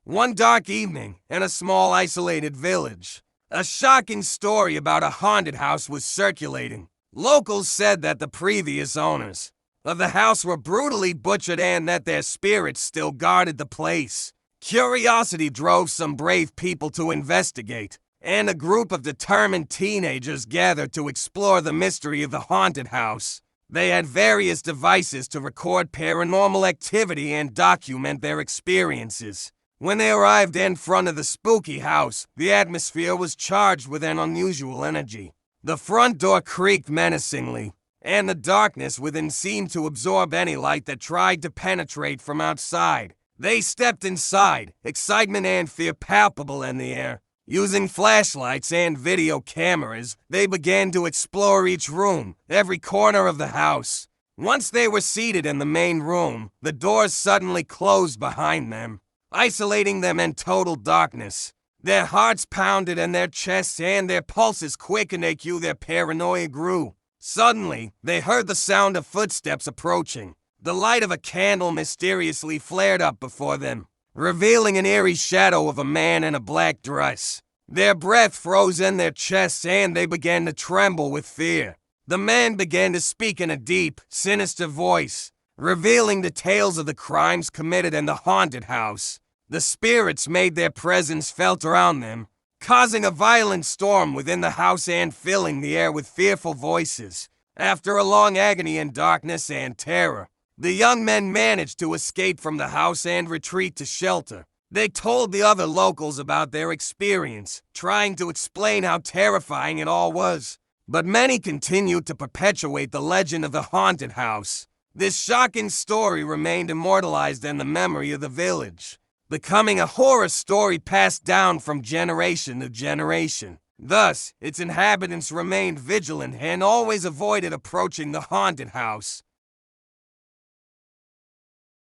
One dark evening, in a small isolated village, a shocking story about a haunted house was circulating. Locals said that the previous owners of the house were brutally butchered and that their spirits still guarded the place. Curiosity drove some brave people to investigate, and a group of determined teenagers gathered to explore the mystery of the haunted house. They had various devices to record paranormal activity and document their experiences. When they arrived in front of the spooky house, the atmosphere was charged with an unusual energy. The front door creaked menacingly, and the darkness within seemed to absorb any light that tried to penetrate from outside. They stepped inside, excitement and fear palpable in the air. Using flashlights and video cameras, they began to explore each room, every corner of the house. Once they were seated in the main room, the doors suddenly closed behind them, isolating them in total darkness. Their hearts pounded in their chests and their pulses quickened as their paranoia grew. Suddenly, they heard the sound of footsteps approaching. The light of a candle mysteriously flared up before them, revealing an eerie shadow of a man in a black dress. Their breath froze in their chests and they began to tremble with fear. The man began to speak in a deep, sinister voice, revealing details of the crimes committed in the haunted house. The spirits made their presence felt around them, causing a violent storm within the house and filling the air with fearful voices. After a long agony in darkness and terror, the young men managed to escape from the house and retreat to shelter. They told the other locals about their experience, trying to explain how terrifying it all was. But many continued to perpetuate the legend of the haunted house. This shocking story remained immortalized in the memory of the village, becoming a horror story passed down from generation to generation. Thus, its inhabitants remained vigilant and always avoided approaching the haunted house.